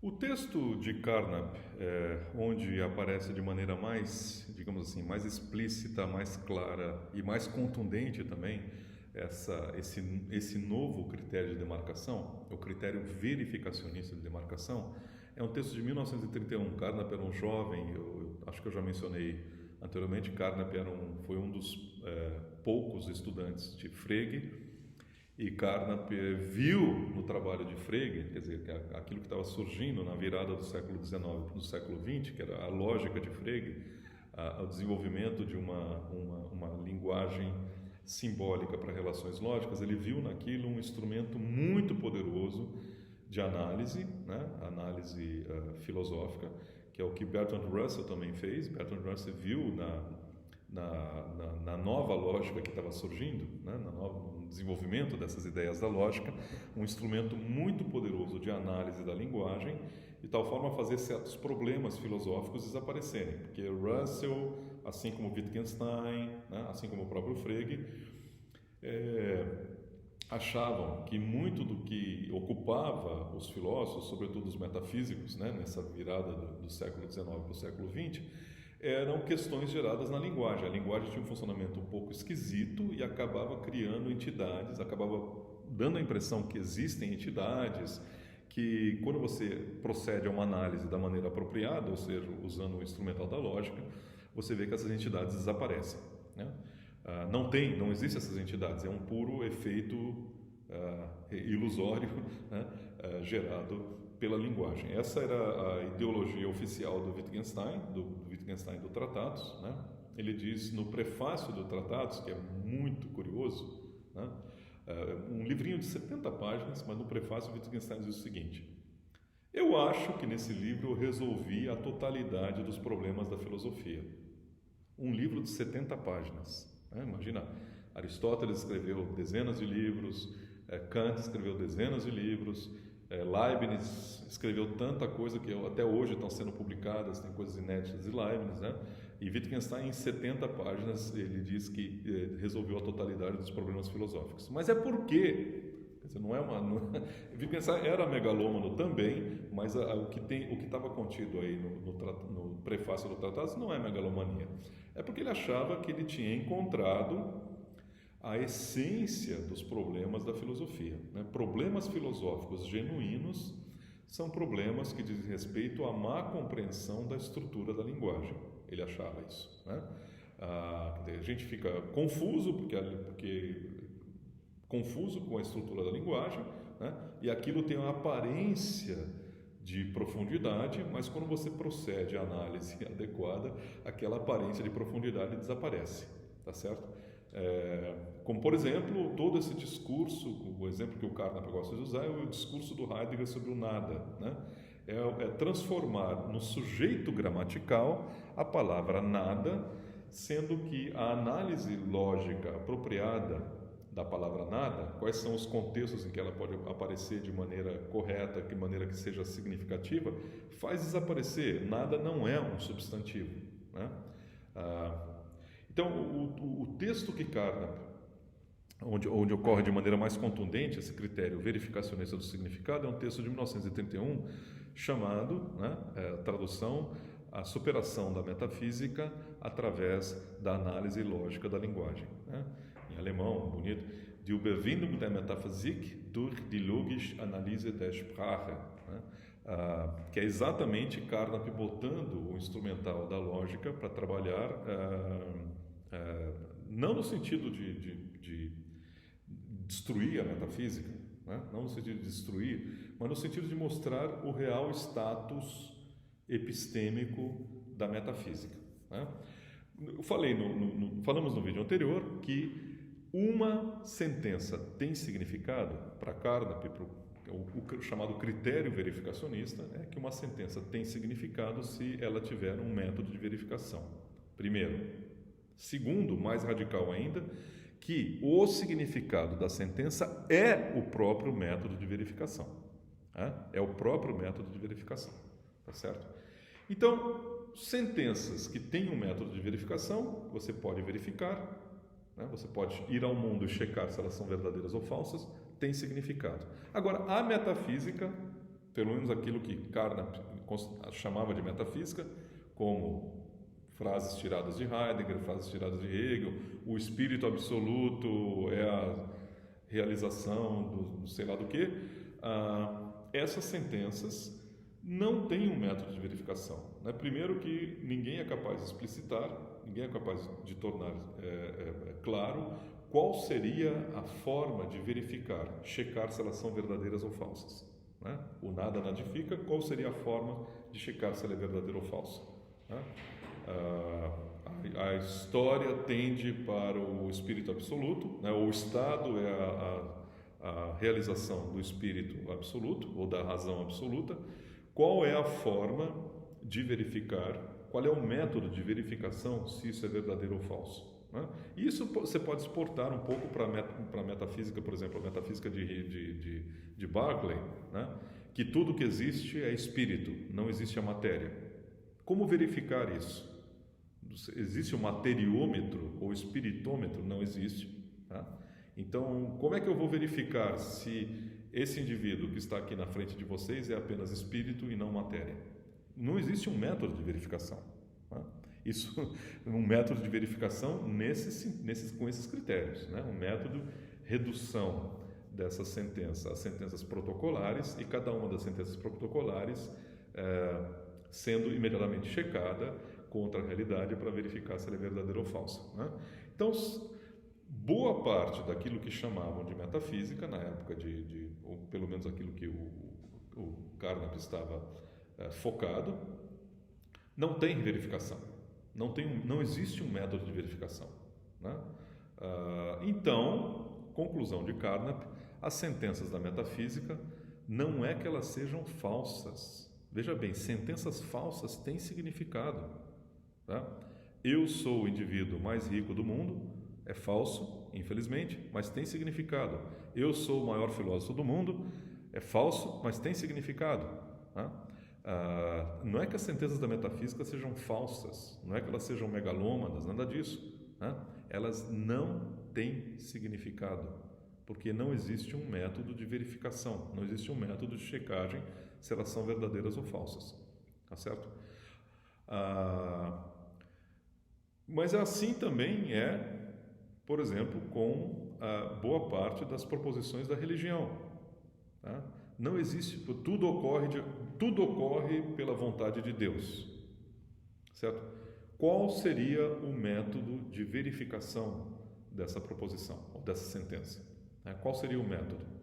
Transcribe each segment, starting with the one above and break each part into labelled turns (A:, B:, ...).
A: O texto de Carnap, onde aparece de maneira mais, digamos assim, mais explícita, mais clara e mais contundente também esse novo critério de demarcação, o critério verificacionista de demarcação, é um texto de 1931. Carnap era um jovem, eu acho que eu já mencionei anteriormente, Carnap foi um dos poucos estudantes de Frege. E Carnap viu no trabalho de Frege, quer dizer, aquilo que estava surgindo na virada do século XIX para o século XX, que era a lógica de Frege, o desenvolvimento de uma linguagem simbólica para relações lógicas. Ele viu naquilo um instrumento muito poderoso de análise, né? Análise filosófica, que é o que Bertrand Russell também fez. Bertrand Russell viu na nova lógica que estava surgindo, né, no desenvolvimento dessas ideias da lógica, um instrumento muito poderoso de análise da linguagem, de tal forma a fazer certos problemas filosóficos desaparecerem, porque Russell, assim como Wittgenstein, né, assim como o próprio Frege, achavam que muito do que ocupava os filósofos, sobretudo os metafísicos, né, nessa virada do século XIX para o século XX, eram questões geradas na linguagem. A linguagem tinha um funcionamento um pouco esquisito e acabava criando entidades, acabava dando a impressão que existem entidades, que quando você procede a uma análise da maneira apropriada, ou seja, usando o instrumental da lógica, você vê que essas entidades desaparecem, né? Não existem essas entidades, é um puro efeito ilusório, né, gerado pela linguagem. Essa era a ideologia oficial do Wittgenstein do Tratados, né? Ele diz no prefácio do Tratados, que é muito curioso, né? Um livrinho de 70 páginas, mas no prefácio Wittgenstein diz o seguinte: eu acho que nesse livro eu resolvi a totalidade dos problemas da filosofia. Um livro de 70 páginas. Imagina, Aristóteles escreveu dezenas de livros, Kant escreveu dezenas de livros, Leibniz escreveu tanta coisa que até hoje estão sendo publicadas, tem coisas inéditas de Leibniz, né? E Wittgenstein, em 70 páginas, ele diz que resolveu a totalidade dos problemas filosóficos. Mas é por quê? Quer dizer, Wittgenstein era megalômano também, mas o que estava contido aí no prefácio do Tratado não é megalomania. É porque ele achava que ele tinha encontrado a essência dos problemas da filosofia, né? Problemas filosóficos genuínos são problemas que dizem respeito à má compreensão da estrutura da linguagem. Ele achava isso, né? A gente fica confuso porque confuso com a estrutura da linguagem, né? E aquilo tem uma aparência de profundidade, mas quando você procede à análise adequada, aquela aparência de profundidade desaparece, tá certo? Como, por exemplo, todo esse discurso, o exemplo que o Carnap gosta de usar é o discurso do Heidegger sobre o nada, né? É transformar no sujeito gramatical a palavra nada, sendo que a análise lógica apropriada da palavra nada, quais são os contextos em que ela pode aparecer de maneira correta, de maneira que seja significativa, faz desaparecer. Nada não é um substantivo, né? Então, o texto que Carnap, onde ocorre de maneira mais contundente esse critério verificacionista do significado, é um texto de 1931 chamado, né, tradução, a superação da metafísica através da análise lógica da linguagem, né? Em alemão, bonito, Die Überwindung der Metaphysik durch die logische Analyse der Sprache, né? Que é exatamente Carnap botando o instrumental da lógica para trabalhar, não no sentido de destruir a metafísica, né? Não no sentido de destruir, mas no sentido de mostrar o real status epistêmico da metafísica, né? Eu falei falamos no vídeo anterior que uma sentença tem significado para Carnap, o chamado critério verificacionista, é que uma sentença tem significado se ela tiver um método de verificação. Primeiro. Segundo, mais radical ainda, que o significado da sentença é o próprio método de verificação. É o próprio método de verificação, tá certo? Então, sentenças que têm um método de verificação, você pode verificar, né? Você pode ir ao mundo e checar se elas são verdadeiras ou falsas, tem significado. Agora, a metafísica pelo menos aquilo que Carnap chamava de metafísica, como frases tiradas de Heidegger, frases tiradas de Hegel, o espírito absoluto é a realização do sei lá do que, essas sentenças não têm um método de verificação. Né? Primeiro que ninguém é capaz de explicitar, ninguém é capaz de tornar claro qual seria a forma de verificar, checar se elas são verdadeiras ou falsas. Né? O nada nadifica, qual seria a forma de checar se ela é verdadeira ou falsa? Né? A história tende para o espírito absoluto, né? O estado é a realização do espírito absoluto ou da razão absoluta. Qual é a forma de verificar, qual é o método de verificação se isso é verdadeiro ou falso? Né? Isso você pode exportar um pouco para a metafísica, por exemplo, a metafísica de Berkeley, né? Que tudo que existe é espírito, não existe a matéria. Como verificar isso? Existe um materiômetro ou espiritômetro? Não existe. Tá? Então, como é que eu vou verificar se esse indivíduo que está aqui na frente de vocês é apenas espírito e não matéria? Não existe um método de verificação. Tá? Isso, um método de verificação com esses critérios, né? Um método redução dessa sentença às sentenças protocolares e cada uma das sentenças protocolares sendo imediatamente checada contra a realidade para verificar se ela é verdadeira ou falsa. Né? Então, boa parte daquilo que chamavam de metafísica na época ou pelo menos aquilo que o Carnap estava focado, não tem verificação. Não existe um método de verificação. Né? Então, conclusão de Carnap, as sentenças da metafísica não é que elas sejam falsas. Veja bem, sentenças falsas têm significado. Tá? Eu sou o indivíduo mais rico do mundo, é falso, infelizmente, mas tem significado. Eu sou o maior filósofo do mundo, é falso, mas tem significado. Tá? Não é que as sentenças da metafísica sejam falsas, não é que elas sejam megalômanas, nada disso. Tá? Elas não têm significado, porque não existe um método de verificação, não existe um método de checagem se elas são verdadeiras ou falsas. Tá certo? Mas assim também é, por exemplo, com boa parte das proposições da religião. Tá? Não existe, tudo ocorre pela vontade de Deus. Certo? Qual seria o método de verificação dessa proposição, ou dessa sentença? Qual seria o método?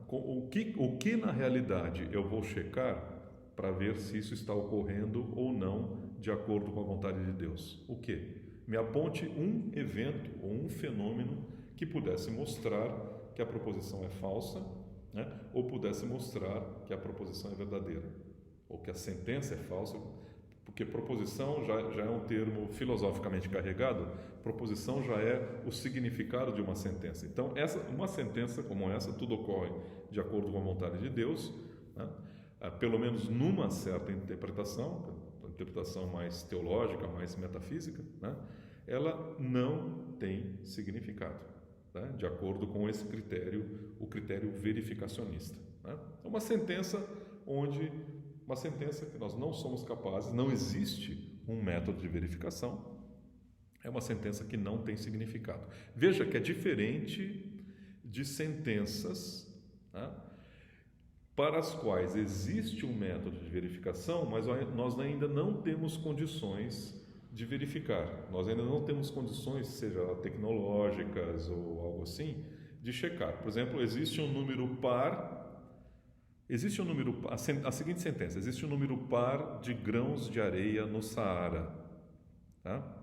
A: O que na realidade eu vou checar para ver se isso está ocorrendo ou não de acordo com a vontade de Deus? O que? Me aponte um evento ou um fenômeno que pudesse mostrar que a proposição é falsa, né? Ou pudesse mostrar que a proposição é verdadeira, ou que a sentença é falsa, porque proposição já é um termo filosoficamente carregado. Proposição já é o significado de uma sentença. Então, uma sentença como essa, tudo ocorre de acordo com a vontade de Deus, né? Pelo menos numa certa interpretação, a interpretação mais teológica, mais metafísica, né? Ela não tem significado, né? De acordo com esse critério, o critério verificacionista. Né? Uma sentença que nós não somos capazes, não existe um método de verificação, é uma sentença que não tem significado. Veja que é diferente de sentenças, né, para as quais existe um método de verificação, mas nós ainda não temos condições de verificar. Nós ainda não temos condições, seja tecnológicas ou algo assim, de checar. Por exemplo, existe um número par. A seguinte sentença: existe um número par de grãos de areia no Saara. Tá?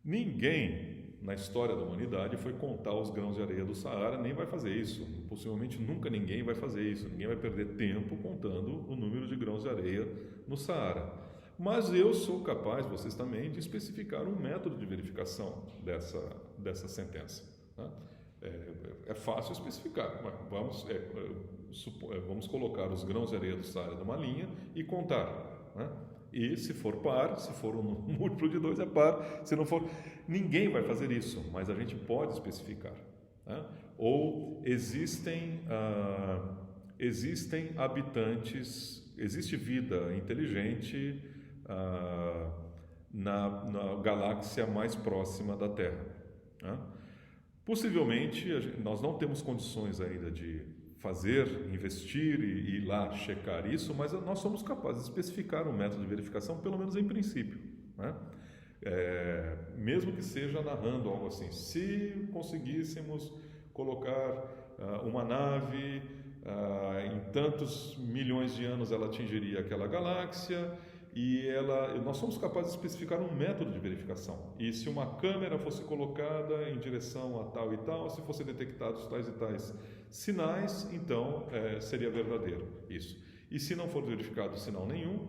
A: Ninguém na história da humanidade foi contar os grãos de areia do Saara, nem vai fazer isso. Possivelmente nunca ninguém vai fazer isso. Ninguém vai perder tempo contando o número de grãos de areia no Saara. Mas eu sou capaz, vocês também, de especificar um método de verificação dessa sentença. Tá? É fácil especificar. Vamos colocar os grãos de areia do Saara numa linha e contar. Né? E se for par, se for um múltiplo de 2 é par, se não for, ninguém vai fazer isso, mas a gente pode especificar. Né? Ou existem existem habitantes, existe vida inteligente na galáxia mais próxima da Terra, né? Possivelmente, nós não temos condições ainda de investir e ir lá checar isso, mas nós somos capazes de especificar um método de verificação, pelo menos em princípio, né? Mesmo que seja narrando algo assim, se conseguíssemos colocar uma nave, em tantos milhões de anos ela atingiria aquela galáxia, e nós somos capazes de especificar um método de verificação. E se uma câmera fosse colocada em direção a tal e tal, se fossem detectados tais e tais sinais, então seria verdadeiro isso. E se não for verificado sinal nenhum,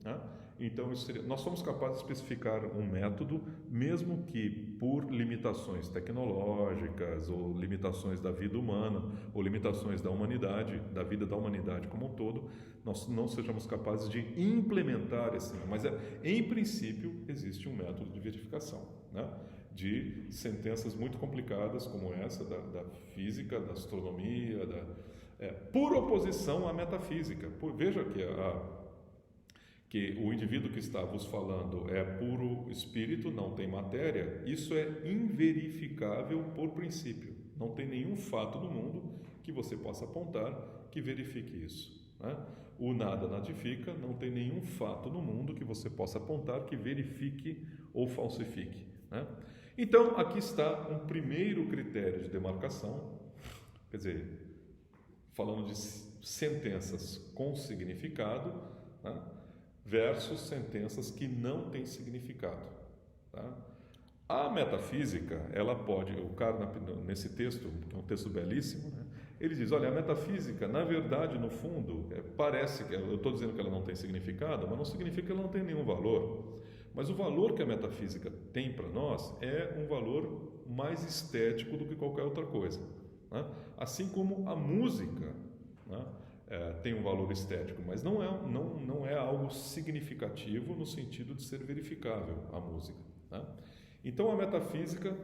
A: né, então nós somos capazes de especificar um método, mesmo que por limitações tecnológicas, ou limitações da vida humana, ou limitações da humanidade, da vida da humanidade como um todo, nós não sejamos capazes de implementar esse, mas em princípio existe um método de verificação, né, de sentenças muito complicadas como essa da física, da astronomia, por oposição à metafísica. Veja que o indivíduo que está vos falando é puro espírito, não tem matéria, isso é inverificável por princípio. Não tem nenhum fato no mundo que você possa apontar que verifique isso, né? O nada nadifica, não tem nenhum fato no mundo que você possa apontar que verifique ou falsifique, né? Então, aqui está um primeiro critério de demarcação, quer dizer, falando de sentenças com significado, né, versus sentenças que não têm significado, tá? A metafísica, ela pode, o Carnap, nesse texto, que é um texto belíssimo, né, ele diz, olha, a metafísica, na verdade, no fundo, parece que, eu estou dizendo que ela não tem significado, mas não significa que ela não tem nenhum valor. Mas o valor que a metafísica tem para nós é um valor mais estético do que qualquer outra coisa, né? Assim como a música, né, tem um valor estético, mas não é algo significativo no sentido de ser verificável a música, né? Então a metafísica,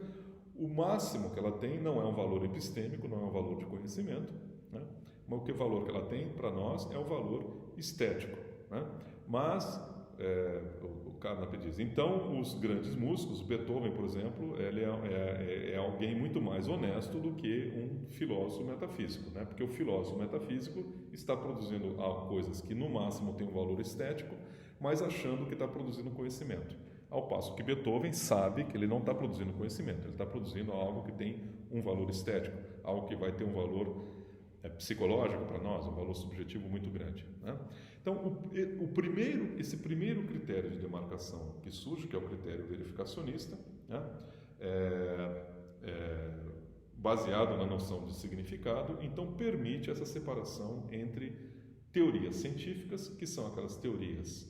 A: o máximo que ela tem não é um valor epistêmico, não é um valor de conhecimento, né? Mas o valor que ela tem para nós é o valor estético, né? Mas o Carnap diz, então os grandes músicos, Beethoven, por exemplo, ele é alguém muito mais honesto do que um filósofo metafísico, né? Porque o filósofo metafísico está produzindo coisas que no máximo têm um valor estético, mas achando que está produzindo conhecimento. Ao passo que Beethoven sabe que ele não está produzindo conhecimento, ele está produzindo algo que tem um valor estético, algo que vai ter um valor psicológico para nós, um valor subjetivo muito grande, né? Então, esse primeiro critério de demarcação que surge, que é o critério verificacionista, né, baseado na noção de significado, então permite essa separação entre teorias científicas, que são aquelas teorias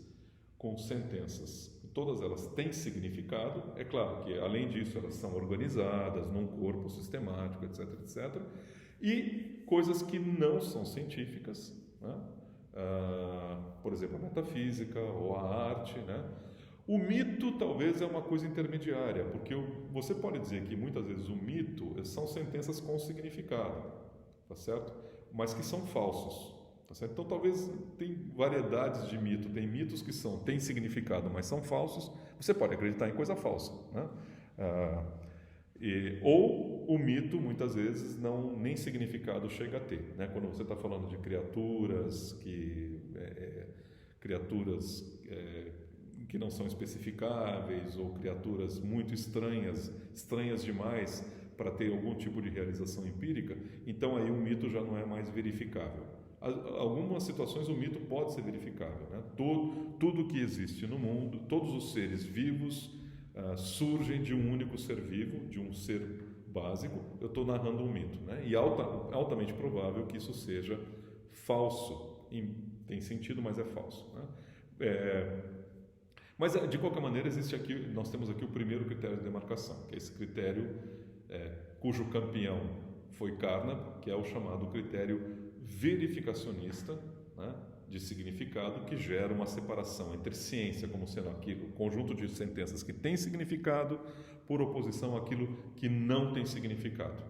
A: com sentenças, todas elas têm significado, é claro que além disso elas são organizadas num corpo sistemático, etc, etc, e coisas que não são científicas, né? Por exemplo, a metafísica ou a arte, né? O mito talvez é uma coisa intermediária, porque você pode dizer que muitas vezes o mito são sentenças com significado, tá certo? Mas que são falsos, tá certo? Então talvez tem variedades de mito, tem mitos que têm significado, mas são falsos. Você pode acreditar em coisa falsa, né? Ou o mito muitas vezes nem significado chega a ter, né? Quando você está falando de criaturas que não são especificáveis, ou criaturas muito estranhas demais para ter algum tipo de realização empírica, então aí o mito já não é mais verificável. Algumas situações o mito pode ser verificável, né? Tudo que existe no mundo, todos os seres vivos surgem de um único ser vivo, de um ser básico. Eu estou narrando um mito, né? E altamente provável que isso seja falso. Tem sentido, mas é falso, né? Mas de qualquer maneira nós temos aqui o primeiro critério de demarcação, que é esse critério cujo campeão foi Carnap, que é o chamado critério verificacionista, né, de significado, que gera uma separação entre ciência como sendo aquilo, conjunto de sentenças que tem significado, por oposição àquilo que não tem significado.